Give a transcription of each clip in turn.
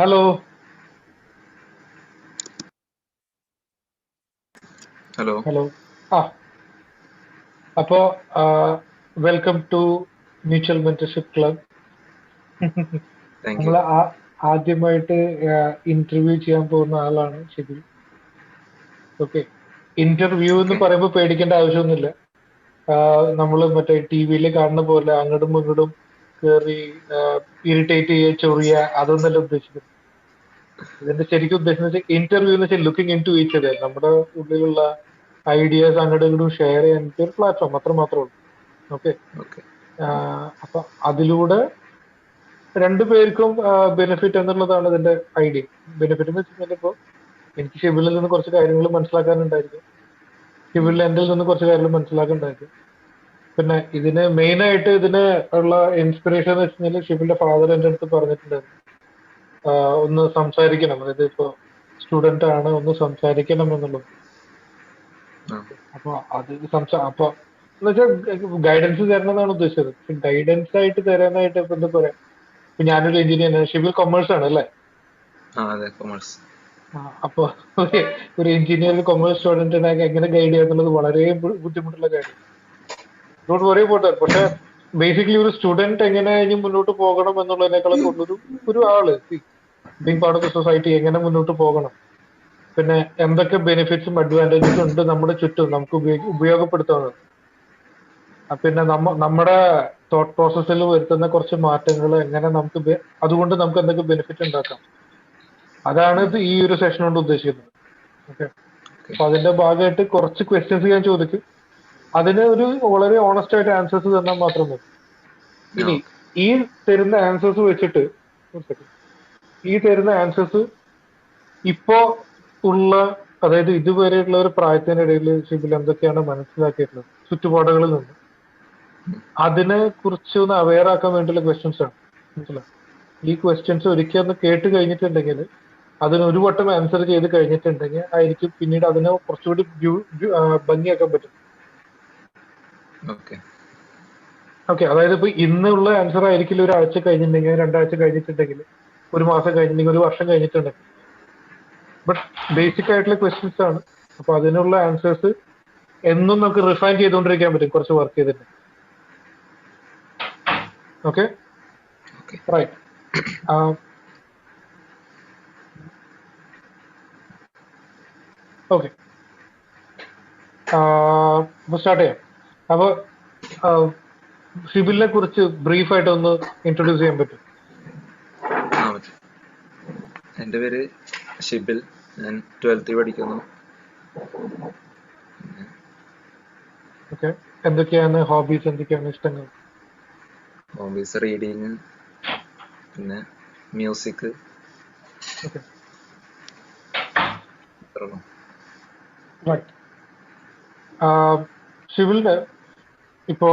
Hello hello hello ആ അപ്പോ welcome to mutual mentorship club. Thank you. നമ്മൾ ആദ്യമായിട്ട് ഇന്റർവ്യൂ ചെയ്യാൻ പോകുന്ന ആളാണ് ഷിബിൽ. ഓക്കെ, ഇന്റർവ്യൂ എന്ന് ഓക്കെ പറയുമ്പോൾ പേടിക്കേണ്ട ആവശ്യമൊന്നുമില്ല. നമ്മൾ മറ്റേ ടി വിയിൽ കാണുന്ന പോലെ അങ്ങോട്ടും ഇങ്ങോട്ടും കയറി ഇറിറ്റേറ്റ് ചെയ്യുക, ചൊറിയ, അതൊന്നല്ല ഉദ്ദേശിക്കുന്നത്. ഇതിന്റെ ശരിക്കും ഉദ്ദേശിക്കുന്നത് ഇന്റർവ്യൂ എന്ന് വെച്ചാൽ looking into each other, നമ്മുടെ ഉള്ളിലുള്ള ഐഡിയാസ് അങ്ങോട്ടും ഇങ്ങോട്ടും ഷെയർ ചെയ്യാൻ ഒരു പ്ലാറ്റ്ഫോം അത്ര മാത്രമേ ഉള്ളൂ. ഓക്കെ, ഓക്കെ അപ്പൊ അതിലൂടെ രണ്ടുപേർക്കും ബെനിഫിറ്റ് എന്നുള്ളതാണ് ഇതിന്റെ ഐഡിയ. ബെനിഫിറ്റ് എന്ന് വെച്ചാൽ ഇപ്പോ എനിക്ക് ഷിബിളിൽ നിന്ന് കുറച്ച് കാര്യങ്ങൾ മനസ്സിലാക്കാനുണ്ടായിരിക്കും, ഷിബിളിൽ എൻ്റെ നിന്ന് കുറച്ച് കാര്യങ്ങൾ മനസ്സിലാക്കാനുണ്ടായിരിക്കും. പിന്നെ ഇതിന് മെയിൻ ആയിട്ട് ഇതിന് ഉള്ള ഇൻസ്പിറേഷൻ എന്ന് വെച്ച് കഴിഞ്ഞാൽ ഷിബിന്റെ ഫാദർ എൻ്റെ അടുത്ത് പറഞ്ഞിട്ടുണ്ടായിരുന്നു, ഒന്ന് സംസാരിക്കണം, അതായത് ഇപ്പോ സ്റ്റുഡന്റ് ആണ്, ഒന്ന് സംസാരിക്കണം എന്നുള്ളത്. ആ അപ്പൊ അത് അപ്പൊ എന്ന് വെച്ചാൽ ഗൈഡൻസ് തരണം എന്നാണ് ഉദ്ദേശിച്ചത്. ഗൈഡൻസ് ആയിട്ട് തരാനായിട്ട് ഇപ്പൊ എന്താ പറയാ, ഇപ്പൊ ഞാനൊരു എഞ്ചിനീയർ, ഷിബിൽ കൊമേഴ്സ് ആണ് അല്ലേ? അതെ, കൊമേഴ്സ്. അപ്പൊ ഒരു എഞ്ചിനീയർ കൊമേഴ്സ് സ്റ്റുഡന്റിനെ എങ്ങനെ ഗൈഡ് ചെയ്യുക എന്നുള്ളത് വളരെ ബുദ്ധിമുട്ടുള്ള കാര്യം. Don't worry about that. പക്ഷെ ബേസിക്കലി ഒരു സ്റ്റുഡന്റ് എങ്ങനെ ഇനി മുന്നോട്ട് പോകണം എന്നുള്ളതിനേക്കാളൊക്കെ കൂടുതൽ ഒരു ആള് being part of the society എങ്ങനെ മുന്നോട്ട് പോകണം, പിന്നെ എന്തൊക്കെ ബെനിഫിറ്റ്സും അഡ്വാൻറ്റേജസും ഉണ്ട് നമ്മുടെ ചുറ്റും നമുക്ക് ഉപയോഗപ്പെടുത്താവുന്നത്. പിന്നെ നമ്മുടെ തോട്ട് പ്രോസസ്സിൽ വരുത്തുന്ന കുറച്ച് മാറ്റങ്ങൾ എങ്ങനെ നമുക്ക് അതുകൊണ്ട് നമുക്ക് എന്തൊക്കെ ബെനിഫിറ്റ് ഉണ്ടാക്കാം, അതാണ് ഇത് ഈ ഒരു സെഷൻ കൊണ്ട് ഉദ്ദേശിക്കുന്നത്. ഓക്കെ, ഓക്കെ അപ്പൊ അതിന്റെ ഭാഗമായിട്ട് കുറച്ച് ക്വസ്റ്റ്യൻസ് ഞാൻ ചോദിക്കും, അതിന് ഒരു വളരെ ഓണസ്റ്റ് ആയിട്ട് ആൻസേഴ്സ് തന്നാൽ മാത്രം മതി. ആ ഇനി ഓക്കെ ഈ തരുന്ന ആൻസേഴ്സ് വെച്ചിട്ട് ഒരു second. ഈ തരുന്ന ആൻസേഴ്സ് ഇപ്പോ ഉള്ള, അതായത് ഇതുവരെയുള്ള ഒരു പ്രായത്തിനിടയിൽ ഷിബിൽ എന്തൊക്കെയാണ് മനസ്സിലാക്കിയിട്ടുള്ളത് ചുറ്റുപാടുകളിൽ നിന്ന്, അതിനെ കുറിച്ച് ഒന്ന് അവെയർ ആക്കാൻ വേണ്ടിയുള്ള ക്വസ്റ്റ്യൻസ് ആണ്. മനസ്സിലായി? ഈ ക്വസ്റ്റ്യൻസ് ഒരിക്കൽ ഒന്ന് കേട്ട് കഴിഞ്ഞിട്ടുണ്ടെങ്കിൽ, അതിന് ഒരു വട്ടം ആൻസർ ചെയ്ത് കഴിഞ്ഞിട്ടുണ്ടെങ്കിൽ ആയിരിക്കും പിന്നീട് അതിനെ കുറച്ചുകൂടി ഭംഗിയാക്കാൻ പറ്റും. ഓക്കെ ഓക്കെ, അതായത് ഇപ്പൊ ഇന്നുള്ള ആൻസർ ആയിരിക്കില്ല ഒരാഴ്ച കഴിഞ്ഞിട്ടുണ്ടെങ്കിൽ, രണ്ടാഴ്ച കഴിഞ്ഞിട്ടുണ്ടെങ്കിൽ, ഒരു മാസം കഴിഞ്ഞിട്ടുണ്ടെങ്കിൽ, ഒരു വർഷം കഴിഞ്ഞിട്ടുണ്ടെങ്കിൽ. ബട്ട് ബേസിക് ആയിട്ടുള്ള ക്വസ്റ്റ്യൻസ് ആണ്. അപ്പൊ അതിനുള്ള ആൻസേഴ്സ് എന്നും നമുക്ക് റിഫൈൻ ചെയ്തുകൊണ്ടിരിക്കാൻ പറ്റും കുറച്ച് വർക്ക് ചെയ്തിട്ട്. Okay, okay right. ഓക്കെ, അപ്പൊ സ്റ്റാർട്ട് ചെയ്യാം. അപ്പൊ സിബിലിനെ കുറിച്ച് ബ്രീഫ് ആയിട്ട് ഒന്ന് ഇൻട്രൊഡ്യൂസ് ചെയ്യാൻ പറ്റും? പറ്റും. എൻ്റെ പേര് ഷിബിൽ. ഞാൻ 12th പഠിക്കുന്നു. ഓക്കെ, എന്തൊക്കെയാണ് ഹോബീസ്, എന്തൊക്കെയാണ് ഇഷ്ടങ്ങൾ? ഹോബീസ് റീഡിങ്, പിന്നെ മ്യൂസിക്. ഓക്കെ, ഇത്രയുള്ളൂ. റൈറ്റ്. സിവിലിന് ഇപ്പോ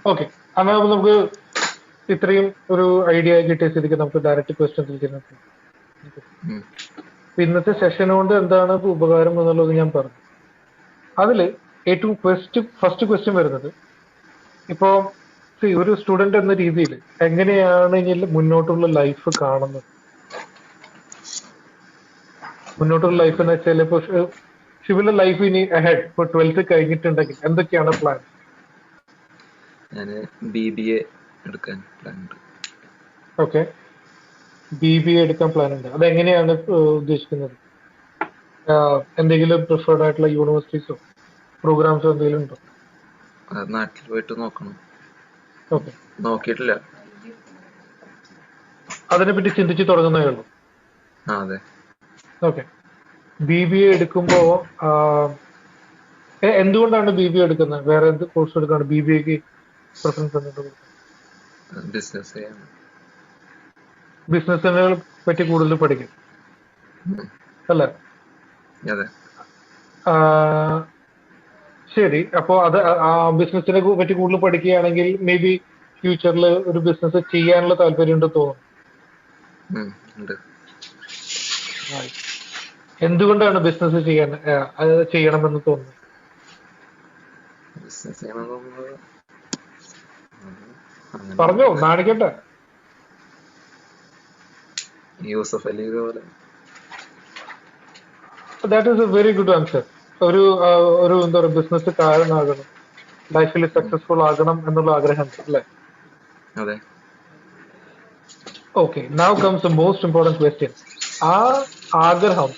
ഓക്കെ, എന്നാൽ നമുക്ക് ഇത്രയും ഒരു ഐഡിയ കിട്ടിയ സ്ഥിതിക്ക് നമുക്ക് ഡയറക്റ്റ് ക്വസ്റ്റ്യൻസിലേക്ക് തന്നെ പോകാം. ഉം. ഇന്നത്തെ സെഷൻ കൊണ്ട് എന്താണ് ഉപകാരം എന്നുള്ളത് ഞാൻ പറഞ്ഞു. അതില് ഏറ്റവും ഫസ്റ്റ് ക്വസ്റ്റ്യൻ വരുന്നത്, ഇപ്പോ ഒരു സ്റ്റുഡന്റ് എന്ന രീതിയിൽ എങ്ങനെയാണ് ഇനി മുന്നോട്ടുള്ള ലൈഫ് കാണുന്നത്? മുന്നോട്ടുള്ള ലൈഫ് എന്ന് വെച്ചാൽ ഇപ്പൊ ഷിബിന്റെ ലൈഫ് ഇനി അഹെഡ്, ഇപ്പൊ 12th കഴിഞ്ഞിട്ടുണ്ടെങ്കിൽ എന്തൊക്കെയാണ് പ്ലാൻ? ഞാൻ BBA എടുക്കാൻ പ്ലാൻ ഉണ്ട്. ഓക്കെ, BBA എടുക്കാൻ പ്ലാൻ ഉണ്ട്. അതെങ്ങനെയാണ് ഉദ്ദേശിക്കുന്നത്? എന്തെങ്കിലും പ്രിഫേർഡ് ആയിട്ടുള്ള യൂണിവേഴ്സിറ്റീസോ പ്രോഗ്രാംസോ എന്തെങ്കിലും ഉണ്ടോ? അത് നാട്ടിൽ പോയിട്ട് നോക്കണം. ഓക്കെ, നോക്കിയിട്ടില്ല. അതിനെപ്പറ്റി ചിന്തിച്ച് തുടങ്ങുന്നേ ഉള്ളൂ. അതെ. ഓക്കെ, BBA എടുക്കുമ്പോ എന്തുകൊണ്ടാണ് BBA എടുക്കുന്നത്? വേറെ എന്ത് കോഴ്സ് എടുക്കാണ് BBAക്ക് പ്രിഫറൻസ് തന്നിട്ടുള്ളത്? ബിസിനസ് ചെയ്യാൻ. ബിസിനസ്സിനെ പറ്റി കൂടുതൽ പഠിക്കും അല്ലേ? അതെ. ശരി, അപ്പോ അത് ബിസിനസിനെ പറ്റി കൂടുതൽ പഠിക്കുകയാണെങ്കിൽ മേ ബി ഫ്യൂച്ചറിൽ ഒരു ബിസിനസ് ചെയ്യാനുള്ള താല്പര്യം ഉണ്ടെന്ന് തോന്നുന്നു. ഉണ്ട്. എന്തുകൊണ്ടാണ് ബിസിനസ് ചെയ്യണമെന്ന് തോന്നുന്നത്? ബിസിനസ് ചെയ്യണമെന്ന് തോന്നുന്നത് അങ്ങനെ പറഞ്ഞോ, നാണിക്കട്ടെ. യൂസഫ് അലി പോലെ. That is A very good answer. ഒരു ഒരു എന്താ പറയുക, ബിസിനസ്സുകാരനാകണം, ലൈഫിൽ ഉം. സക്സസ്ഫുൾ ആകണം എന്നുള്ള ആഗ്രഹമുണ്ട് അല്ലേ? അതെ. Okay, now comes the most important question. ആ ആഗ്രഹം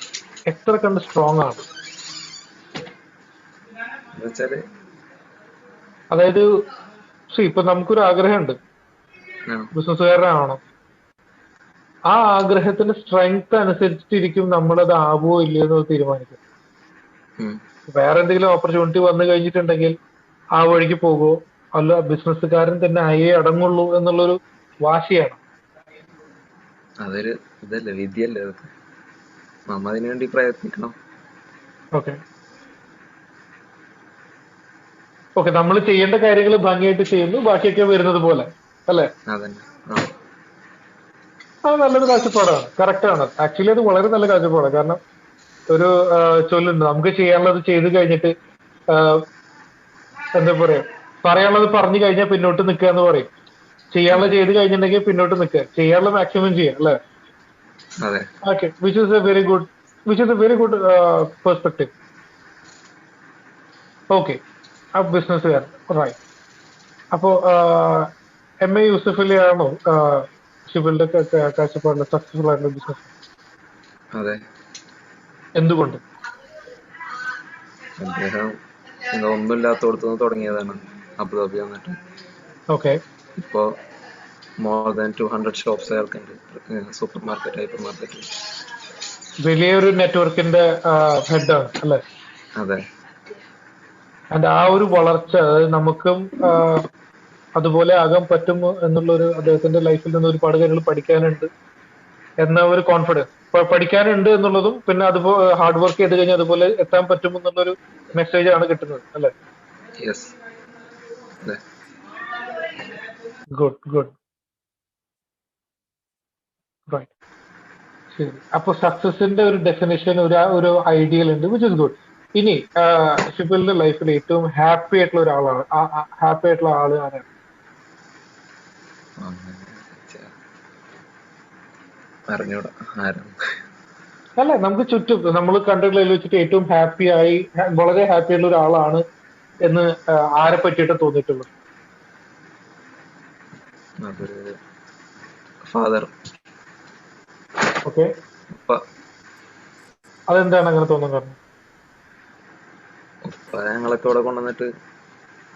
എത്ര കണ്ട് സ്ട്രോങ് ആണ്? എന്നുവെച്ചാല് അതായത് ഇപ്പൊ നമുക്കൊരു ആഗ്രഹമുണ്ട്, ആ, ബിസിനസ്സുകാരനാവണം. ആ ആഗ്രഹത്തിന്റെ സ്ട്രെങ്ത് അനുസരിച്ചിരിക്കും നമ്മളത് ആവോ ഇല്ലയോ എന്ന് തീരുമാനിക്കും. ഉം. വേറെ എന്തെങ്കിലും ഓപ്പർച്യൂണിറ്റി വന്നു കഴിഞ്ഞിട്ടുണ്ടെങ്കിൽ ആ വഴിക്ക് പോകുമോ, അല്ല ബിസിനസ്സുകാരൻ തന്നെ ആയേ അടങ്ങുള്ളൂ എന്നുള്ളൊരു വാശിയാണ്. അതൊരു ഇതല്ലേ, വിധിയല്ലേ അതൊക്കെ. നമ്മ അതിനു വേണ്ടി പ്രയത്നിക്കണം. ഓക്കെ ഓക്കെ, നമ്മൾ ചെയ്യേണ്ട കാര്യങ്ങൾ ഭംഗിയായിട്ട് ചെയ്യുന്നു, ബാക്കിയൊക്കെ വരുന്നത് പോലെ അല്ലെ? അതന്നെ. ആ. അത് നല്ലൊരു കാഴ്ചപ്പാടാണ്, കറക്റ്റ് ആണ്. ആക്ച്വലി അത് വളരെ നല്ല കാഴ്ചപ്പാടാണ്. കാരണം ഒരു ചൊല്ലുണ്ട്, നമുക്ക് ചെയ്യാനുള്ളത് ചെയ്തു കഴിഞ്ഞിട്ട് ആ, എന്താ പറയാ, പറയാനുള്ളത് പറഞ്ഞു കഴിഞ്ഞാൽ പിന്നോട്ട് നിൽക്കുക എന്ന് പറയും. ചെയ്യാനുള്ളത് അതെ. ചെയ്ത് കഴിഞ്ഞിട്ടുണ്ടെങ്കിൽ പിന്നോട്ട് നിൽക്കുക, ചെയ്യാനുള്ള മാക്സിമം ചെയ്യുക അല്ലെ? അതെ. Okay, which is A very good perspective. Okay, ആ ബിസിനസ്സുകാരൻ റൈറ്റ്. അപ്പോ എം എ യൂസഫ് അലി ആണോ ഷിബിലിന്റെ കാഴ്ചപ്പാടിൽ സക്സസ്ഫുൾ ആയിട്ടുള്ള ബിസിനസ്? അതെ. എന്തുകൊണ്ട്? അദ്ദേഹം ഒന്നുമില്ലാത്തോടത്തുനിന്ന് തുടങ്ങിയതാണ് അബുദാബി വന്നിട്ട്. ഓക്കെ, ഇപ്പോ മോർ ദാൻ 200 ഷോപ്സ് അയാൾക്കുണ്ട്, സൂപ്പർ മാർക്കറ്റ്, ഹൈപ്പർ മാർക്കറ്റ്. വലിയൊരു നെറ്റ്വർക്കിന്റെ ഹെഡാണ് അല്ലെ? അതെ. ആൻഡ് ആ ഒരു വളർച്ച, അതായത് നമുക്കും അതുപോലെ ആകാൻ പറ്റും എന്നുള്ളൊരു അദ്ദേഹത്തിന്റെ ലൈഫിൽ നിന്ന് ഒരുപാട് കാര്യങ്ങൾ പഠിക്കാനുണ്ട് എന്ന ഒരു കോൺഫിഡൻസ്, പഠിക്കാനുണ്ട് എന്നുള്ളതും, പിന്നെ അതുപോലെ ഹാർഡ് വർക്ക് ചെയ്ത് കഴിഞ്ഞാൽ അതുപോലെ എത്താൻ പറ്റും എന്നുള്ളൊരു മെസ്സേജ് ആണ് കിട്ടുന്നത് അല്ലെ? യെസ്. അതെ. Good good, right. ശരി, അപ്പൊ സക്സസിന്റെ ഒരു ഡെഫിനേഷൻ, ഒരു ഐഡിയൽ ഉണ്ട്, വിച്ച് ഇസ് ഗുഡ്. ഇനി ഷിബിലിന്റെ ലൈഫിൽ ഏറ്റവും ഹാപ്പി ആയിട്ടുള്ള ഒരാളാണ്, ഹാപ്പി ആയിട്ടുള്ള ആള് ആരാണ്? അങ്ങനെ വെച്ചാ അറിഞ്ഞൂടാ ആരാണ്. അല്ല, നമുക്ക് ചുറ്റും നമ്മൾ കണ്ടിട്ടുള്ളതിൽ വെച്ചിട്ട് ഏറ്റവും ഹാപ്പി ആയി, വളരെ ഹാപ്പി ആയിട്ടുള്ള ഒരാളാണ് എന്ന് ആരെ പറ്റിയിട്ട് തോന്നിയിട്ടുള്ളത്? അതൊരു ഫാദർ. ഓക്കെ, ഉപ്പ. അതെന്താണ് അങ്ങനെ തോന്നാൻ കാരണം? ഉപ്പ ഞങ്ങളൊക്കെ ഇവിടെ കൊണ്ടുവന്നിട്ട്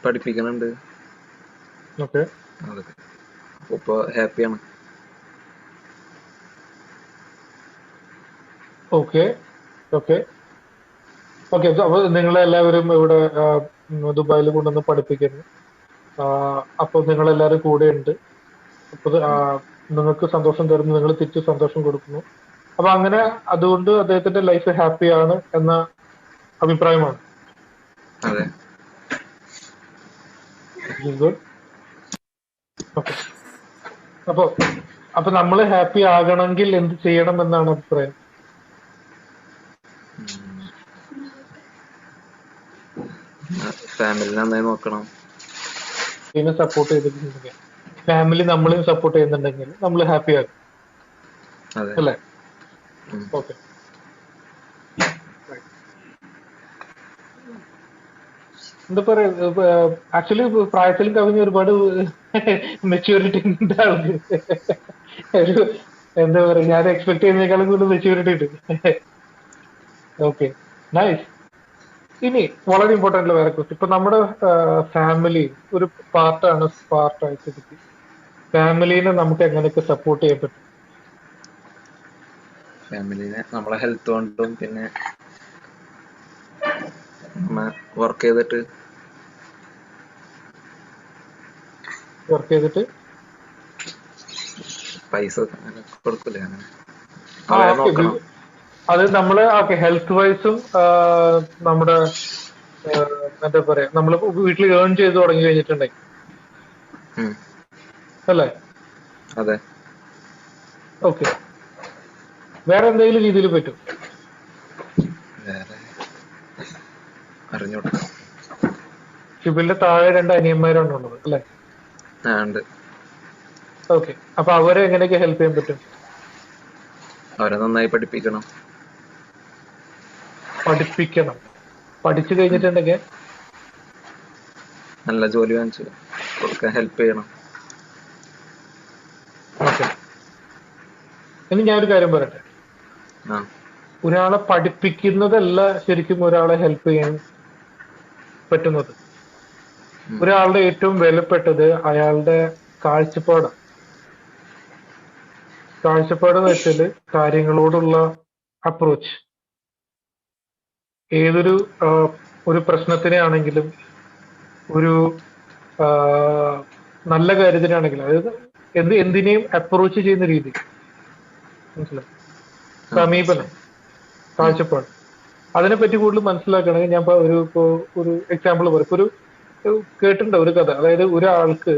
പഠിപ്പിക്കണുണ്ട്. ഓക്കെ അതൊക്കെ. ഉപ്പ ഹാപ്പിയാണ്. ഓക്കെ ഓക്കെ ഓക്കെ, അപ്പൊ നിങ്ങളെല്ലാവരും ഇവിടെ ദുബായിൽ കൊണ്ടുവന്ന് പഠിപ്പിക്കുന്നു. അപ്പൊ നിങ്ങളെല്ലാവരും കൂടെ ഉണ്ട്. അപ്പൊ ഉം. നിങ്ങൾക്ക് സന്തോഷം തരുന്നു, നിങ്ങൾ തിരിച്ച് സന്തോഷം കൊടുക്കുന്നു. അപ്പൊ അങ്ങനെ ഉം. അതുകൊണ്ട് അദ്ദേഹത്തിന്റെ ലൈഫ് ഹാപ്പിയാണ് എന്ന അഭിപ്രായമാണ്. അതെ. ഗുഡ്. ഓക്കെ, അപ്പൊ അപ്പൊ നമ്മൾ ഹാപ്പി ആകണമെങ്കിൽ എന്ത് ചെയ്യണം എന്നാണ് അഭിപ്രായം? ഫാമിലി നന്നായി നോക്കണം. ഇതിനെ സപ്പോർട്ട് ചെയ്തിട്ടുണ്ടെങ്കിൽ, ഫാമിലി നമ്മളെയും സപ്പോർട്ട് ചെയ്യുന്നുണ്ടെങ്കിൽ നമ്മൾ ഹാപ്പി ആകും അതെ. അല്ലേ? ഉം. ഓക്കെ, എന്താ പറയാ, ആക്ച്വലി പ്രായത്തിലും കവിഞ്ഞ ഒരുപാട് മെച്യൂരിറ്റി ഉണ്ട് ആൾക്ക്. ഒരു എന്താ പറയാ, ഞാൻ എക്സ്പെക്ട് ചെയ്യുന്നതിനേക്കാളും കൂടുതൽ മെച്യൂരിറ്റി ഉണ്ട്. Okay, nice. ഇനി വളരെ ഇമ്പോർട്ടൻ്റ് ആയിട്ടുള്ള വേറെ ക്വസ്റ്റ്യൻ. ഇപ്പൊ നമ്മുടെ ഫാമിലി ഒരു പാർട്ടായിട്ട് ഫാമിലീനെ നമുക്ക് എങ്ങനെയൊക്കെ സപ്പോർട്ട് ചെയ്യാൻ പറ്റും? ഫാമിലിനെ നമ്മളെ ഹെൽത്ത് കൊണ്ടും പിന്നെ നമ്മ വർക്ക് ചെയ്തിട്ട് വർക്ക് ചെയ്തിട്ട് പൈസ അങ്ങനെ കൊടുക്കൂലേ, അങ്ങനെ ആ അവരെ ഓക്കെ, നോക്കണം. അത് നമ്മള് ഓക്കെ ഹെൽത്ത് വൈസും നമ്മുടെ എന്താ പറയാ, നമ്മൾ വീട്ടിൽ ഏൺ ചെയ്ത് തുടങ്ങി കഴിഞ്ഞിട്ടുണ്ടെങ്കിൽ ഉം. അല്ലേ? അതെ. ഓക്കെ, വേറെ എന്തെങ്കിലും രീതിയിൽ പറ്റും? വേറെ അറിഞ്ഞൂടാ. ഷിബിലിന്റെ താഴെ രണ്ട് അനിയന്മാരാണ് ഉള്ളത് അല്ലെ? ആ ഉണ്ട്. ഓക്കെ. അപ്പൊ അവരെ എങ്ങനെയൊക്കെ ഹെൽപ്പ് ചെയ്യാൻ പറ്റും? അവരെ നന്നായി പഠിപ്പിക്കണം. പഠിപ്പിക്കണം. പഠിച്ചു ഉം. കഴിഞ്ഞിട്ടുണ്ടെങ്കിൽ നല്ല ജോലി വാങ്ങിച്ചു കൊടുക്കാൻ ഹെൽപ്പ് ചെയ്യണം. ഓക്കെ. ഇനി ഞാനൊരു കാര്യം പറയട്ടെ. ആ ഒരാളെ പഠിപ്പിക്കുന്നതല്ല ശരിക്കും ഒരാളെ ഹെൽപ്പ് ചെയ്യാൻ പറ്റുന്നത്. ഉം. ഒരാളുടെ ഏറ്റവും വിലപ്പെട്ടത് അയാളുടെ കാഴ്ചപ്പാടാണ്. കാഴ്ചപ്പാടെന്ന് വെച്ചാല് കാര്യങ്ങളോടുള്ള അപ്രോച്ച്. ഏതൊരു ഒരു പ്രശ്നത്തിനെ ആണെങ്കിലും ഒരു ആ, നല്ല കാര്യത്തിനാണെങ്കിലും, അതായത് എന്തിനേയും അപ്രോച്ച് ചെയ്യുന്ന രീതി, മനസ്സിലായി? ആ സമീപനം, മനസ്സിലായി. ഉം. കാഴ്ചപ്പാട്. അതിനെപ്പറ്റി കൂടുതൽ മനസ്സിലാക്കണമെങ്കിൽ ഞാൻ ഒരു എക്സാമ്പിൾ പറയും. ഇപ്പൊ ഒരു കേട്ടിട്ടുണ്ട് ഒരു കഥ. അതായത് ഒരാൾക്ക്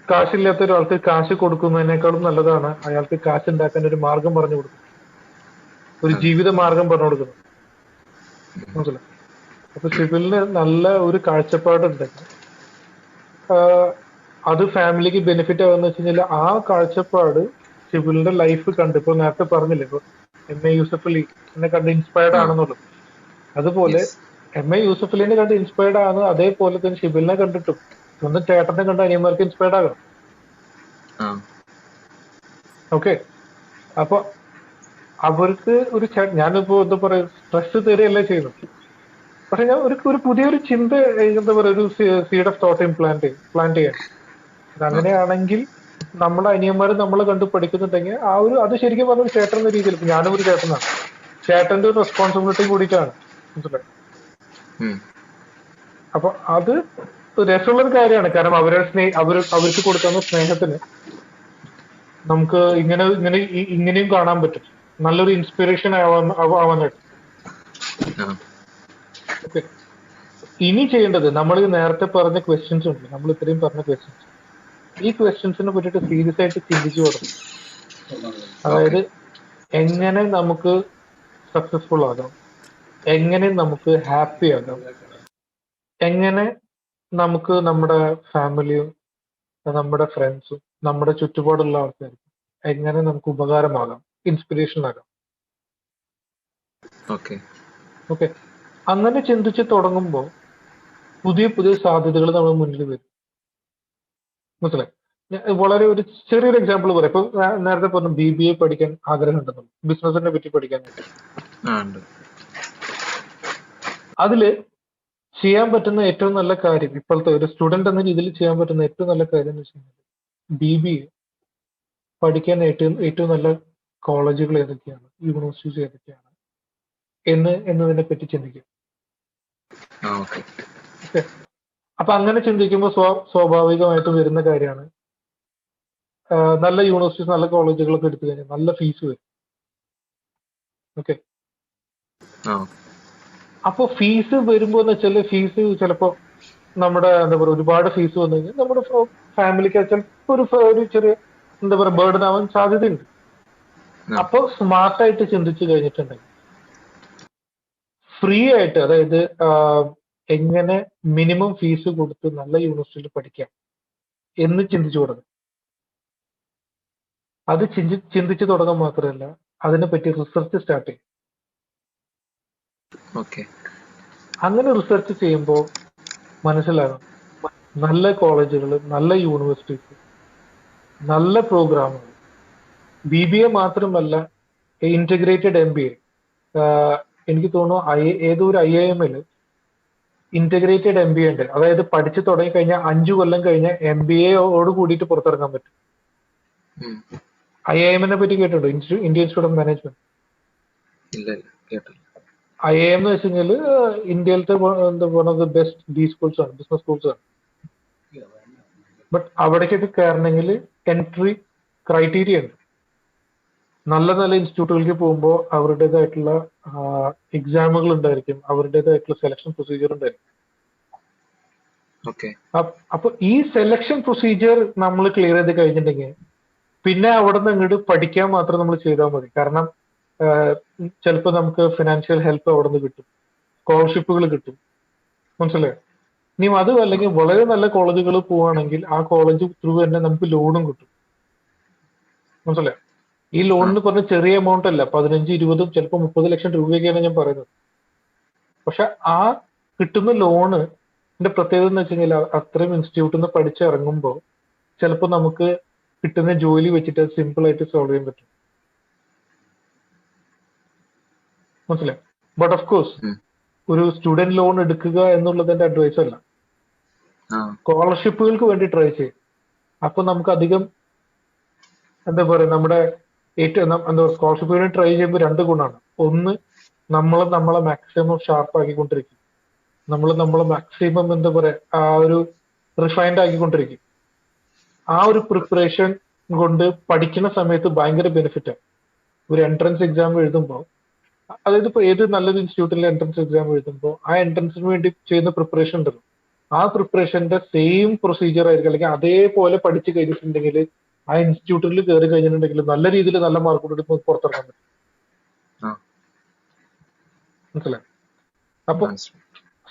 കാശില്ലാത്ത ഒരാൾക്ക് കാശ് കൊടുക്കുന്നതിനേക്കാളും നല്ലതാണ് അയാൾക്ക് കാശ് ഉണ്ടാക്കാൻ ഒരു മാർഗം പറഞ്ഞു കൊടുക്കുന്നത്, ഒരു അതെ. ജീവിത മാർഗം പറഞ്ഞു കൊടുക്കുന്നത്, ഉം. മനസ്സിലായി? അപ്പൊ ഷിബിലിന് നല്ല ഒരു കാഴ്ചപ്പാടുണ്ടെങ്കിൽ ആഹ് അത് ഫാമിലിക്ക് ബെനിഫിറ്റ് ആവുന്ന വെച്ച് കഴിഞ്ഞാൽ ആ കാഴ്ചപ്പാട് ഷിബിലിന്റെ ലൈഫ് കണ്ട്, ഇപ്പൊ നേരത്തെ പറഞ്ഞില്ലേ, ഇപ്പൊ MA യൂസഫ് അലി എന്നെ കണ്ട് ഇൻസ്പയർഡ് ആ ആണെന്നുള്ളത്. അതുപോലെ യെസ്. MA യൂസഫ് അലിനെ കണ്ട് ഇൻസ്പയർഡ് ആണ്, അതേപോലെ തന്നെ ഷിബിലിനെ കണ്ടിട്ടും സ്വന്തം ചേട്ടനെ കണ്ട് അനിയന്മാർക്ക് ഇൻസ്പയർഡ് ആകണം. ആ ഓക്കെ. അപ്പൊ അവർക്ക് ഞാനിപ്പോ എന്താ പറയാ, സ്ട്രെസ് തരികയല്ല ചെയ്യുന്നത്. പക്ഷെ ഞാൻ ഒരു പുതിയൊരു ചിന്ത, എന്താ പറയാ, ഒരു സീഡ് ഓഫ് തോട്ട് പ്ലാന്റ് ചെയ്യാൻ. ഓക്കെ. അങ്ങനെയാണെങ്കിൽ നമ്മുടെ അനിയന്മാർ നമ്മളെ കണ്ട് പഠിക്കുന്നുണ്ടെങ്കിൽ അത് ശരിക്കും പറഞ്ഞ ഒരു ചേട്ടൻ എന്ന രീതിയിൽ, ഇപ്പൊ ഞാനും ഒരു ചേട്ടനാണ്, ചേട്ടന്റെ ഒരു റെസ്പോൺസിബിലിറ്റി കൂടിയിട്ടാണ്, മനസ്സിലായി? ഉം. അപ്പൊ അത് രസമുള്ള ഒരു കാര്യമാണ്. കാരണം അവർക്ക് കൊടുക്കുന്ന സ്നേഹത്തിന് നമുക്ക് ഇങ്ങനെയും കാണാൻ പറ്റും. നല്ലൊരു ഇൻസ്പിറേഷൻ ആവാനായിട്ട്. ആ ഓക്കെ. ഇനി ചെയ്യേണ്ടത്, നമ്മൾ നേരത്തെ പറഞ്ഞ ക്വസ്റ്റ്യൻസ് ഉണ്ട്, നമ്മൾ ഇത്രയും പറഞ്ഞ ക്വസ്റ്റ്യൻസ്, ഈ ക്വസ്റ്റ്യൻസിനെ പറ്റിയിട്ട് സീരിയസ് ആയിട്ട് ചിന്തിച്ചു തുടങ്ങും. ഓക്കെ. അതായത് എങ്ങനെ നമുക്ക് സക്സസ്ഫുൾ ആകാം, എങ്ങനെ നമുക്ക് ഹാപ്പി ആകാം, എങ്ങനെ നമുക്ക് നമ്മുടെ ഫാമിലിയും നമ്മുടെ ഫ്രണ്ട്സും നമ്മുടെ ചുറ്റുപാടുള്ള ആൾക്കാർക്കും എങ്ങനെ നമുക്ക് ഉപകാരമാകാം, ഇൻസ്പിറേഷൻ ആകാം. ഓക്കെ. ഓക്കെ. അങ്ങനെ ചിന്തിച്ച് തുടങ്ങുമ്പോൾ പുതിയ പുതിയ സാധ്യതകൾ നമ്മുടെ മുന്നിൽ വരും, മനസ്സിലായി? വളരെ ഒരു ചെറിയൊരു എക്സാമ്പിൾ പറയാം. ഇപ്പൊ നേരത്തെ പറഞ്ഞു BBA പഠിക്കാൻ ആഗ്രഹം ഉണ്ടെന്നും, ബിസിനസിനെ പറ്റി പഠിക്കാനായിട്ട്. ആ ഉണ്ട്. അതില് ചെയ്യാൻ പറ്റുന്ന ഏറ്റവും നല്ല കാര്യം, ഇപ്പോഴത്തെ ഒരു സ്റ്റുഡന്റ് എന്ന രീതിയിൽ ചെയ്യാൻ പറ്റുന്ന ഏറ്റവും നല്ല കാര്യം എന്ന് വെച്ച് കഴിഞ്ഞാൽ BBA പഠിക്കാൻ ഏറ്റവും നല്ല കോളേജുകൾ ഏതൊക്കെയാണ്, യൂണിവേഴ്സിറ്റീസ് ഏതൊക്കെയാണ് എന്നതിനെ പറ്റി ചിന്തിക്കുക. ആ ഓക്കെ. ഓക്കെ. അപ്പൊ അങ്ങനെ ചിന്തിക്കുമ്പോൾ സ്വാഭാവികമായിട്ട് വരുന്ന കാര്യമാണ്, നല്ല യൂണിവേഴ്സിറ്റീസ് നല്ല കോളേജുകളൊക്കെ എടുത്തു കഴിഞ്ഞാൽ നല്ല ഫീസ് വരും. ഓക്കെ. ആ അപ്പൊ ഫീസ് വരുമ്പോ എന്ന് വെച്ചാല് ഫീസ് ചിലപ്പോ നമ്മുടെ എന്താ പറയുക, ഒരുപാട് ഫീസ് വന്നു കഴിഞ്ഞാൽ നമ്മുടെ ഫാമിലിക്ക് ചിലപ്പോ ഒരു ചെറിയ എന്താ പറയുക ബേർഡൻ ആവാൻ സാധ്യതയുണ്ട്. ആ അപ്പൊ സ്മാർട്ടായിട്ട് ചിന്തിച്ചു കഴിഞ്ഞിട്ടുണ്ടെങ്കിൽ ഫ്രീ ആയിട്ട്, അതായത് എങ്ങനെ മിനിമം ഫീസ് കൊടുത്ത് നല്ല യൂണിവേഴ്സിറ്റിയിൽ പഠിക്കാം എന്ന് ചിന്തിച്ചു തുടങ്ങും. അത് ചിന്തിച്ചു തുടങ്ങാൻ മാത്രമല്ല, അതിനെപ്പറ്റി റിസർച്ച് സ്റ്റാർട്ട് ചെയ്യും. ഓക്കെ. അങ്ങനെ റിസർച്ച് ചെയ്യുമ്പോൾ മനസ്സിലാകും നല്ല കോളേജുകൾ, നല്ല യൂണിവേഴ്സിറ്റീസ്, നല്ല പ്രോഗ്രാമുകൾ, BBA മാത്രമല്ല, ഇന്റഗ്രേറ്റഡ് MBA. എനിക്ക് തോന്നുന്നു ഏതോ ഒരു IIM-ൽ ഇന്റഗ്രേറ്റഡ് MBA ഉണ്ട്. അതായത് പഠിച്ചു തുടങ്ങി കഴിഞ്ഞാൽ 5 കൊല്ലം കഴിഞ്ഞ് MBAയോട് കൂടിയിട്ട് പുറത്തിറങ്ങാൻ പറ്റും. ഉം. IIM-നെ പറ്റി കേട്ടിട്ടുണ്ടോ? Indian institute of management. ഇല്ല ഇല്ല കേട്ടില്ല. IIM എന്ന് വെച്ച് കഴിഞ്ഞാൽ ഇന്ത്യയിലത്തെ one of the best schools ആണ്, ബിസിനസ് സ്കൂൾസ് ആണ്. ബട്ട് അവിടേക്കൊക്കെ കയറണമെങ്കിൽ എൻട്രി ക്രൈറ്റീരിയ ഉണ്ട്. നല്ല നല്ല ഇൻസ്റ്റിറ്റ്യൂട്ടുകൾക്ക് പോകുമ്പോൾ അവരുടേതായിട്ടുള്ള എക്സാമുകൾ ഉണ്ടായിരിക്കും, അവരുടേതായിട്ടുള്ള സെലക്ഷൻ പ്രൊസീജിയർ ഉണ്ടായിരിക്കും. ഓക്കെ. അപ്പൊ ഈ സെലക്ഷൻ പ്രൊസീജിയർ നമ്മൾ ക്ലിയർ ചെയ്ത് കഴിഞ്ഞിട്ടുണ്ടെങ്കിൽ പിന്നെ അവിടെ നിന്ന് അങ്ങോട്ട് പഠിക്കാൻ മാത്രം നമ്മൾ ചെയ്താൽ മതി. കാരണം ചിലപ്പോൾ നമുക്ക് ഫിനാൻഷ്യൽ ഹെൽപ്പ് അവിടെ നിന്ന് കിട്ടും, സ്കോളർഷിപ്പുകൾ കിട്ടും, മനസ്സിലായോ? ഇനി അതും അല്ലെങ്കിൽ വളരെ നല്ല കോളേജുകൾ പോവുകയാണെങ്കിൽ ആ കോളേജ് ത്രൂ തന്നെ നമുക്ക് ലോണും കിട്ടും. മനസ്സിലായോ? ഈ ലോണിന് പറഞ്ഞ ചെറിയ എമൗണ്ട് അല്ല, 15, 20, ചിലപ്പോൾ 30 ലക്ഷം രൂപയൊക്കെയാണ് ഞാൻ പറയുന്നത്. പക്ഷെ ആ കിട്ടുന്ന ലോണിന്റെ പ്രത്യേകത എന്ന് വെച്ച് കഴിഞ്ഞാൽ അത്രയും ഇൻസ്റ്റിറ്റ്യൂട്ടിൽ നിന്ന് പഠിച്ചിറങ്ങുമ്പോൾ ചിലപ്പോൾ നമുക്ക് കിട്ടുന്ന ജോലി വെച്ചിട്ട് സിമ്പിൾ ആയിട്ട് സോൾവ് ചെയ്യാൻ പറ്റും. മനസ്സിലായി? ബട്ട് ഓഫ് കോഴ്സ് ഒരു സ്റ്റുഡന്റ് ലോൺ എടുക്കുക എന്നുള്ളത് എന്റെ അഡ്വൈസ് അല്ല. സ്കോളർഷിപ്പുകൾക്ക് വേണ്ടി ട്രൈ ചെയ്യും. അപ്പൊ നമുക്ക് അധികം എന്താ പറയുക, നമ്മുടെ ഏറ്റവും എന്താ സ്കോളർഷിപ്പ് വേണ്ടി ട്രൈ ചെയ്യുമ്പോൾ 2 ഗുണമാണ്. ഒന്ന്, നമ്മളെ മാക്സിമം ഷാർപ്പ് ആക്കിക്കൊണ്ടിരിക്കും. നമ്മളെ മാക്സിമം എന്താ പറയാ ആ ഒരു റിഫൈൻഡ് ആക്കിക്കൊണ്ടിരിക്കും. ആ ഒരു പ്രിപ്പറേഷൻ കൊണ്ട് പഠിക്കുന്ന സമയത്ത് ഭയങ്കര ബെനിഫിറ്റാണ്. ഒരു എൻട്രൻസ് എക്സാം എഴുതുമ്പോൾ, അതായത് ഇപ്പൊ ഏത് നല്ലൊരു ഇൻസ്റ്റിറ്റ്യൂട്ടിലെ എൻട്രൻസ് എക്സാം എഴുതുമ്പോൾ ആ എൻട്രൻസിന് വേണ്ടി ചെയ്യുന്ന പ്രിപ്പറേഷൻ ഉണ്ടല്ലോ, ആ പ്രിപ്പറേഷന്റെ സെയിം പ്രൊസീജിയർ ആയിരിക്കും, അല്ലെങ്കിൽ അതേപോലെ പഠിച്ചു കഴിഞ്ഞിട്ടുണ്ടെങ്കിൽ ആ ഇൻസ്റ്റിറ്റ്യൂട്ടിൽ കയറി കഴിഞ്ഞിട്ടുണ്ടെങ്കിൽ നല്ല രീതിയിൽ നല്ല മാർക്കോട് പുറത്തിറങ്ങാൻ പറ്റും. മനസ്സിലായി? അപ്പൊ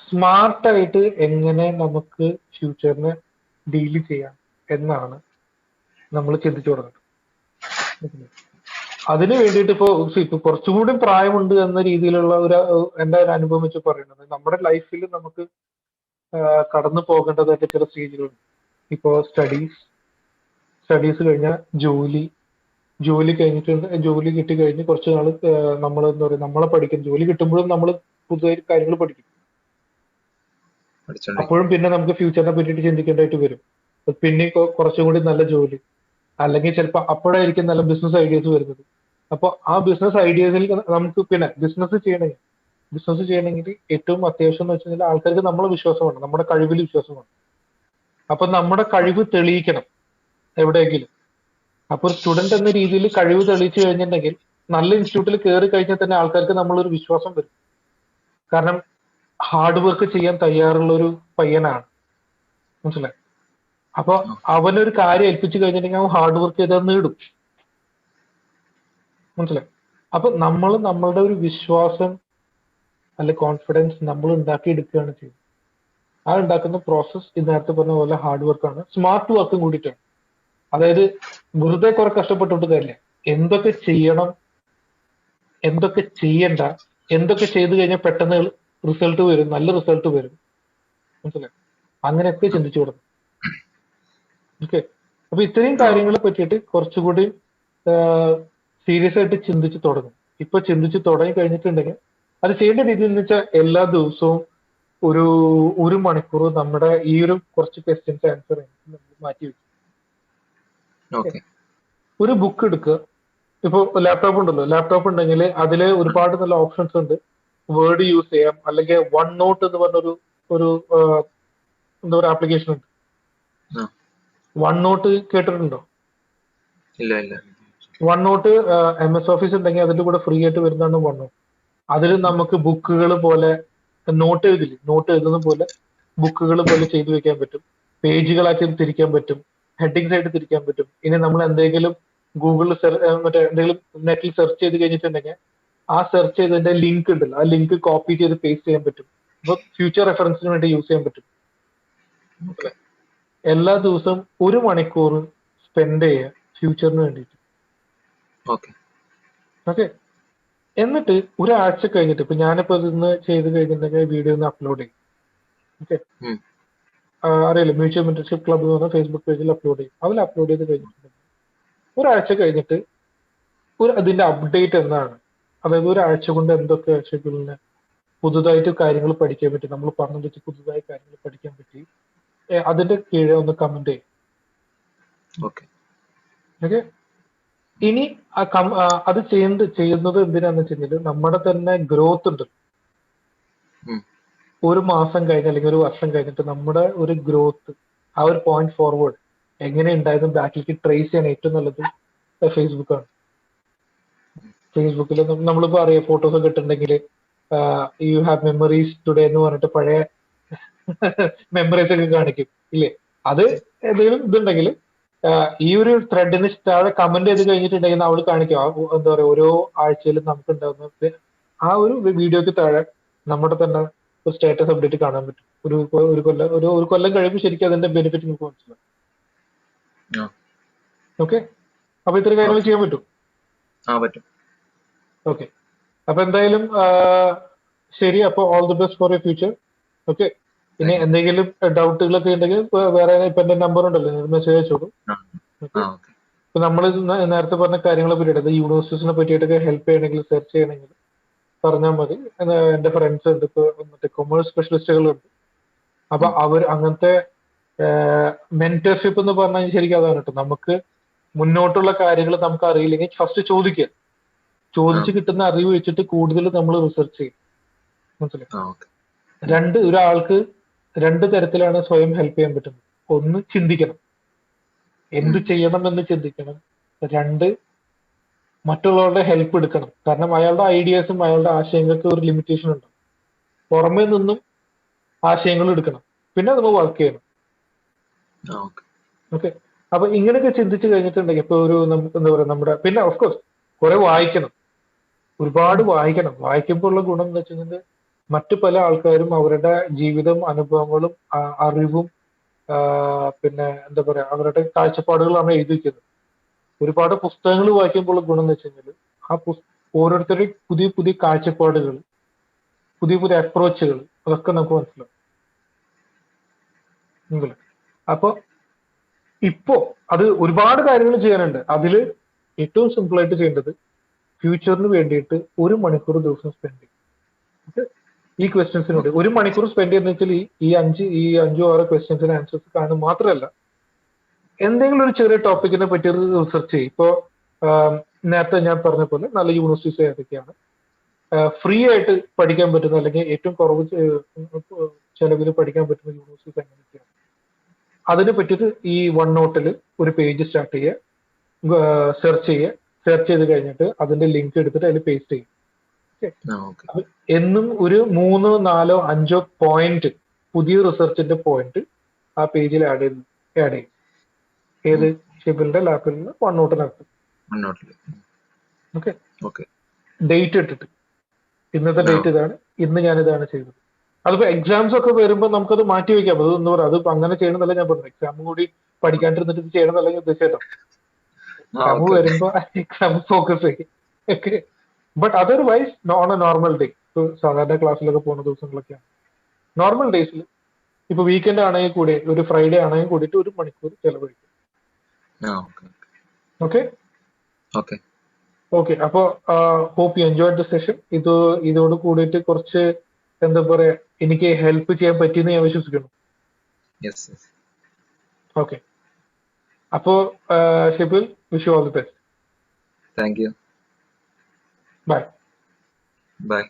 സ്മാർട്ടായിട്ട് എങ്ങനെ നമുക്ക് ഫ്യൂച്ചറിനെ ഡീല് ചെയ്യാം എന്നാണ് നമ്മൾ ചിന്തിച്ചു തുടങ്ങുന്നത്. അതിന് വേണ്ടിയിട്ട് ഇപ്പൊ കുറച്ചുകൂടി പ്രായമുണ്ട് എന്ന രീതിയിലുള്ള എന്റെ ഒരു അനുഭവം വെച്ച് പറയുന്നത്, നമ്മുടെ ലൈഫിൽ നമുക്ക് കടന്നു പോകേണ്ടതായിട്ട് ചില സ്റ്റേജുകളുണ്ട്. ഇപ്പോ സ്റ്റഡീസ് കഴിഞ്ഞാൽ ജോലി കഴിഞ്ഞിട്ടുണ്ട്, ജോലി കിട്ടി കഴിഞ്ഞ് കുറച്ച് നാൾ നമ്മൾ എന്താ പറയുക, നമ്മളെ പഠിക്കും. ജോലി കിട്ടുമ്പോഴും നമ്മൾ പുതുതായി കാര്യങ്ങൾ പഠിക്കും. അപ്പോഴും പിന്നെ നമുക്ക് ഫ്യൂച്ചറിനെ പറ്റിയിട്ട് ചിന്തിക്കേണ്ടതായിട്ട് വരും. പിന്നെ കുറച്ചും കൂടി നല്ല ജോലി, അല്ലെങ്കിൽ ചിലപ്പോൾ അപ്പോഴായിരിക്കും നല്ല ബിസിനസ് ഐഡിയാസ് വരുന്നത്. അപ്പൊ ആ ബിസിനസ് ഐഡിയാസിൽ നമുക്ക് പിന്നെ ബിസിനസ് ചെയ്യണമെങ്കിൽ ഏറ്റവും അത്യാവശ്യം എന്ന് വെച്ചാൽ ആൾക്കാർക്ക് നമ്മളെ വിശ്വാസമാണ്, നമ്മുടെ കഴിവിൽ വിശ്വാസമാണ്. അപ്പൊ നമ്മുടെ കഴിവ് തെളിയിക്കണം എവിടെയെങ്കിലും. അപ്പൊ ഒരു സ്റ്റുഡന്റ് എന്ന രീതിയിൽ കഴിവ് തെളിയിച്ചു കഴിഞ്ഞിട്ടുണ്ടെങ്കിൽ നല്ല ഇൻസ്റ്റിറ്റ്യൂട്ടിൽ കയറി കഴിഞ്ഞാൽ തന്നെ ആൾക്കാർക്ക് നമ്മളൊരു വിശ്വാസം വരും. കാരണം ഹാർഡ് വർക്ക് ചെയ്യാൻ തയ്യാറുള്ള ഒരു പയ്യനാണ്. മനസ്സിലായി? അപ്പൊ അവനൊരു കാര്യം ഏൽപ്പിച്ചു കഴിഞ്ഞിട്ടുണ്ടെങ്കിൽ അവൻ ഹാർഡ് വർക്ക് ചെയ്ത് നേടും. മനസ്സിലായി? അപ്പൊ നമ്മളുടെ ഒരു വിശ്വാസം അല്ലെ കോൺഫിഡൻസ് നമ്മൾ ഉണ്ടാക്കിയെടുക്കുകയാണ് ചെയ്യുന്നത്. ആ ഉണ്ടാക്കുന്ന പ്രോസസ് ഇത് നേരത്തെ പറഞ്ഞ പോലെ ഹാർഡ് വർക്കാണ്, സ്മാർട്ട് വർക്കും കൂടിയിട്ടാണ്. അതായത് വെറുതെ കുറെ കഷ്ടപ്പെട്ടിട്ട് കാര്യമില്ല. എന്തൊക്കെ ചെയ്യണം, എന്തൊക്കെ ചെയ്യണ്ട, എന്തൊക്കെ ചെയ്തു കഴിഞ്ഞാൽ പെട്ടെന്ന് റിസൾട്ട് വരും, നല്ല റിസൾട്ട് വരും. മനസ്സിലായി? അങ്ങനെയൊക്കെ ചിന്തിച്ചു കൊടുക്കും. ഓക്കെ. അപ്പൊ ഇത്രയും കാര്യങ്ങളെ പറ്റിയിട്ട് കുറച്ചുകൂടി സീരിയസ് ആയിട്ട് ചിന്തിച്ചു തുടങ്ങും. ഇപ്പൊ ചിന്തിച്ചു തുടങ്ങി കഴിഞ്ഞിട്ടുണ്ടെങ്കിൽ അത് ചെയ്യേണ്ട രീതി എന്ന് വെച്ചാൽ എല്ലാ ദിവസവും ഒരു മണിക്കൂർ നമ്മുടെ ഈ ഒരു കുറച്ച് ക്വസ്റ്റ്യൻസ് ആൻസർ നമ്മൾ മാറ്റി വെക്കും. ഒരു ബുക്ക് എടുക്കുക. ഇപ്പൊ ലാപ്ടോപ്പ് ഉണ്ടല്ലോ, ലാപ്ടോപ്പ് ഉണ്ടെങ്കിൽ അതിൽ ഒരുപാട് നല്ല ഓപ്ഷൻസ് ഉണ്ട്. വേർഡ് യൂസ് ചെയ്യാം, അല്ലെങ്കിൽ വൺ നോട്ട് എന്ന് പറഞ്ഞൊരു എന്താ പറയുക ആപ്ലിക്കേഷൻ ഉണ്ട്. വൺ നോട്ട് കേട്ടിട്ടുണ്ടോ? വൺ നോട്ട് MS ഓഫീസ് ഉണ്ടെങ്കിൽ അതിന്റെ കൂടെ ഫ്രീ ആയിട്ട് വരുന്നതാണ് വൺ നോട്ട്. അതിൽ നമുക്ക് ബുക്കുകൾ പോലെ നോട്ട് എഴുതുന്ന പോലെ ബുക്കുകൾ പോലെ ചെയ്തു വെക്കാൻ പറ്റും. പേജുകളാക്കി തിരിക്കാൻ പറ്റും, ഹെഡിങ്സ് ആയിട്ട് തിരിക്കാൻ പറ്റും. ഇനി നമ്മൾ എന്തെങ്കിലും ഗൂഗിളിൽ മറ്റേ എന്തെങ്കിലും നെറ്റിൽ സെർച്ച് ചെയ്ത് കഴിഞ്ഞിട്ടുണ്ടെങ്കിൽ ആ സെർച്ച് ചെയ്തതിന്റെ ലിങ്ക് ഉണ്ടല്ലോ, ആ ലിങ്ക് കോപ്പി ചെയ്ത് പേസ്റ്റ് ചെയ്യാൻ പറ്റും. അപ്പൊ ഫ്യൂച്ചർ റെഫറൻസിന് വേണ്ടി യൂസ് ചെയ്യാൻ പറ്റും. എല്ലാ ദിവസവും ഒരു മണിക്കൂർ സ്പെൻഡ് ചെയ്യുക ഫ്യൂച്ചറിന് വേണ്ടിയിട്ട്. ഓക്കെ. എന്നിട്ട് ഒരാഴ്ച കഴിഞ്ഞിട്ട്, ഇപ്പൊ ഞാനിപ്പോ ഇന്ന് ചെയ്ത് കഴിഞ്ഞിട്ടുണ്ടെങ്കിൽ വീഡിയോ ഒന്ന് അപ്ലോഡ് ചെയ്യും. ഓക്കെ. അറിയില്ല, മ്യൂച്വൽ മെന്റർഷിപ്പ് ക്ലബ് എന്ന് പറഞ്ഞ ഫേസ്ബുക്ക് പേജിൽ അപ്ലോഡ് ചെയ്യും. അതിൽ അപ്ലോഡ് ചെയ്ത് കഴിഞ്ഞിട്ടുണ്ടെങ്കിൽ ഒരാഴ്ച കഴിഞ്ഞിട്ട് അതിന്റെ അപ്ഡേറ്റ് എന്താണ്, അതായത് ഒരാഴ്ച കൊണ്ട് എന്തൊക്കെ ആഴ്ചകളിൽ പുതുതായിട്ട് കാര്യങ്ങൾ പഠിക്കാൻ പറ്റി, നമ്മൾ പറഞ്ഞു വെച്ച് പുതുതായി കാര്യങ്ങൾ പഠിക്കാൻ പറ്റി, അതിന്റെ കീഴെ ഒന്ന് കമന്റ് ചെയ്യും. ഓക്കെ. ഇനി അത് ചെയ്യുന്നത് എന്തിനാന്ന് വെച്ചാൽ നമ്മുടെ തന്നെ ഗ്രോത്ത് ഉണ്ട്. ഒരു മാസം കഴിഞ്ഞ് അല്ലെങ്കിൽ ഒരു വർഷം കഴിഞ്ഞിട്ട് നമ്മുടെ ഒരു ഗ്രോത്ത്, ആ ഒരു പോയിന്റ് ഫോർവേഡ് എങ്ങനെ ഉണ്ടായതും ബാക്കിലേക്ക് ട്രേസ് ചെയ്യാൻ ഏറ്റവും നല്ലത് ഫേസ്ബുക്കാണ്. ഫേസ്ബുക്കിൽ നമ്മളിപ്പോ അറിയാം, ഫോട്ടോസ് ഒക്കെ ഇട്ടുണ്ടെങ്കിൽ യു ഹാവ് മെമ്മറീസ് ടുഡേ എന്ന് പറഞ്ഞിട്ട് പഴയ മെമ്മറീസ് ഒക്കെ കാണിക്കും ഇല്ലേ? അത് എന്തെങ്കിലും ഇതുണ്ടെങ്കിൽ ഈ ഒരു ത്രെഡിന് താഴെ കമന്റ് ചെയ്ത് കഴിഞ്ഞിട്ടുണ്ടെങ്കിൽ അവൾ കാണിക്കും എന്താ പറയാ ഓരോ ആഴ്ചയിലും നമുക്ക് ഉണ്ടാകുന്ന ആ ഒരു വീഡിയോക്ക് താഴെ നമ്മുടെ തന്നെ സ്റ്റാറ്റസ് അപ്ഡേറ്റ് കാണാൻ പറ്റും. ഒരു കൊല്ലം കഴിയുമ്പോൾ ശരിക്കും അതിന്റെ ബെനിഫിറ്റ് നമുക്ക് മനസ്സിലാവും. ആ ഓക്കെ, അപ്പൊ ഇത്ര കാര്യങ്ങൾ ഓക്കെ ചെയ്യാൻ പറ്റും. ആ പറ്റും. ഓക്കെ, അപ്പൊ എന്തായാലും ശരി. അപ്പൊ all the best for you future. Okay, ഇനി താങ്ക് യു. എന്തെങ്കിലും ഡൗട്ടുകളൊക്കെ ഉണ്ടെങ്കിൽ വേറെ ഇപ്പൊ എന്റെ നമ്പർ ഉണ്ടല്ലോ, മെസ്സേജ് അയച്ചോളൂ. ആ ഓക്കെ, ആ ഓക്കെ ഇപ്പൊ നമ്മൾ നേരത്തെ പറഞ്ഞ കാര്യങ്ങളെ പറ്റിയിട്ട് യൂണിവേഴ്സിറ്റീസിനെ പറ്റിയിട്ടൊക്കെ ഹെൽപ്പ് ചെയ്യണമെങ്കിൽ സെർച്ച് ചെയ്യണമെങ്കിൽ പറഞ്ഞാൽ മതി. എന്റെ ഫ്രണ്ട്സ് ഉണ്ട്, ഇപ്പൊ മറ്റേ കൊമേഴ്സ് സ്പെഷ്യലിസ്റ്റുകളുണ്ട്. അപ്പൊ അവർ അങ്ങനത്തെ മെന്റർഷിപ്പ് എന്ന് പറഞ്ഞാൽ ശരിക്കും അതാണ് കേട്ടോ. നമുക്ക് മുന്നോട്ടുള്ള കാര്യങ്ങൾ നമുക്ക് അറിയില്ലെങ്കിൽ ഫസ്റ്റ് ചോദിക്കുക. ആ ചോദിച്ച് കിട്ടുന്ന അറിവ് വെച്ചിട്ട് കൂടുതൽ നമ്മൾ റിസർച്ച് ചെയ്യും. മനസ്സിലായി? ആ ഓക്കെ ഒരാൾക്ക് രണ്ട് തരത്തിലാണ് സ്വയം ഹെൽപ്പ് ചെയ്യാൻ പറ്റുന്നത്. ഒന്ന്, ചിന്തിക്കണം, എന്ത് ചെയ്യണം എന്ന് ചിന്തിക്കണം. രണ്ട്, മറ്റുള്ളവരുടെ ഹെൽപ്പ് എടുക്കണം. കാരണം അയാളുടെ ഐഡിയാസും അയാളുടെ ആശയങ്ങൾക്കും ഒരു ലിമിറ്റേഷൻ ഉണ്ട്. പുറമേ നിന്നും ആശയങ്ങൾ എടുക്കണം, പിന്നെ നമ്മൾ വർക്ക് ചെയ്യണം. ആ ഓക്കെ ഓക്കെ, അപ്പൊ ഇങ്ങനെയൊക്കെ ചിന്തിച്ചു കഴിഞ്ഞിട്ടുണ്ടെങ്കിൽ ഇപ്പൊ ഒരു നമുക്ക് എന്താ പറയാ, നമ്മുടെ പിന്നെ ഓഫ്കോഴ്സ് കുറെ വായിക്കണം, ഒരുപാട് വായിക്കണം. വായിക്കുമ്പോൾ ഉള്ള ഗുണം എന്ന് വെച്ചിട്ടുണ്ടെങ്കിൽ മറ്റു പല ആൾക്കാരും അവരുടെ ജീവിതം, അനുഭവങ്ങളും അറിവും പിന്നെ എന്താ പറയാ അവരുടെ കാഴ്ചപ്പാടുകളാണ് എഴുതി വെക്കുന്നത്. ഒരുപാട് പുസ്തകങ്ങൾ വായിക്കുമ്പോൾ ഉള്ള ഗുണം എന്ന് വെച്ച് കഴിഞ്ഞാൽ ഓരോരുത്തരുടെയും പുതിയ പുതിയ കാഴ്ചപ്പാടുകൾ, പുതിയ പുതിയ അപ്രോച്ചുകൾ, അതൊക്കെ നമുക്ക് മനസ്സിലാവും. ഉണ്ടല്ലോ. അപ്പൊ ഇപ്പോ അത് ഒരുപാട് കാര്യങ്ങൾ ചെയ്യാനുണ്ട്. അതില് ഏറ്റവും സിമ്പിൾ ആയിട്ട് ചെയ്യേണ്ടത് ഫ്യൂച്ചറിന് വേണ്ടിയിട്ട് 1 മണിക്കൂർ ദിവസം സ്പെൻഡ് ചെയ്യും. ഓക്കെ, ഈ ക്വസ്റ്റ്യൻസിനോട് 1 മണിക്കൂർ സ്പെൻഡ് ചെയ്യുന്ന വെച്ചാൽ ഈ അഞ്ചോ ആറോ ക്വസ്റ്റ്യൻസിന് ആൻസേഴ്സ് കാണും മാത്രമല്ല, എന്തെങ്കിലും ഒരു ചെറിയ ടോപ്പിക്കിനെ പറ്റി റിസർച്ച് ചെയ്യും. ഇപ്പോ നേരത്തെ ഞാൻ പറഞ്ഞ പോലെ നല്ല യൂണിവേഴ്സിറ്റീസ് ഏതൊക്കെയാണ്, ഫ്രീ ആയിട്ട് പഠിക്കാൻ പറ്റുന്ന അല്ലെങ്കിൽ ഏറ്റവും കുറവ് ചെലവിൽ പഠിക്കാൻ പറ്റുന്ന യൂണിവേഴ്സിറ്റീസ് എങ്ങനെയൊക്കെയാണ്, അതിനെ പറ്റിയിട്ട് ഈ വൺ നോട്ടിൽ ഒരു പേജ് സ്റ്റാർട്ട് ചെയ്യുക, സെർച്ച് ചെയ്ത് കഴിഞ്ഞിട്ട് അതിന്റെ ലിങ്ക് എടുത്തിട്ട് അതിൽ പേസ്റ്റ് ചെയ്യും. ആ ഓക്കെ എന്നും ഒരു 3, 4, 5 പോയിന്റ്, പുതിയ റിസർച്ചിന്റെ പോയിന്റ് ആ പേജിൽ ആഡ് ചെയ്യും. ഏത് ഷിബിലിന്റെ ലാപ്പിൽ നിന്ന് വൺ നോട്ടിനകത്ത്. മുന്നോട്ടില് ഓക്കെ, ഓക്കെ ഡേറ്റ് ഇട്ടിട്ട് ഇന്നത്തെ ആ ഡേറ്റ് ഇതാണ്, ഇന്ന് ഞാൻ ഇതാണ് ചെയ്തത്. അതിപ്പോ എക്സാംസ് ഒക്കെ വരുമ്പോൾ നമുക്കത് മാറ്റി വെക്കാം. അത് എന്താ പറയുക, അത് അങ്ങനെ ചെയ്യണമെന്നല്ല ഞാൻ പറഞ്ഞു. എക്സാം കൂടി പഠിക്കാണ്ടിരുന്നിട്ട് ഇത് ചെയ്യണമെന്നല്ല ഞാൻ ഉദ്ദേശിച്ചോ. ആ എക്സാം ഓക്കെ ഓക്കെ വരുമ്പോ എക്സാം ഫോക്കസ് ചെയ്യും. Okay, but otherwise on A normal day, ഇപ്പൊ സാധാരണ ക്ലാസ്സിലൊക്കെ പോകുന്ന ദിവസങ്ങളൊക്കെയാണ്, നോർമൽ ഡേയ്സിൽ ഇപ്പൊ വീക്കെൻഡ് ആണെങ്കിൽ കൂടി, ഒരു ഫ്രൈഡേ ആണെങ്കിൽ കൂടിയിട്ട് 1 മണിക്കൂർ ചെലവഴിക്കും. ആ ഓക്കെ ഓക്കെ ഓക്കെ ഓക്കെ, അപ്പോ hope you enjoy the session. ഇതോട് കൂടിയിട്ട് കുറച്ച് എന്താ പറയാ, എനിക്ക് ഹെൽപ്പ് ചെയ്യാൻ പറ്റിയെന്ന് ഞാൻ വിശ്വസിക്കുന്നു. യെസ് യെസ് ഓക്കെ, അപ്പോ Shibil, wish you all the best. Thank you bye. By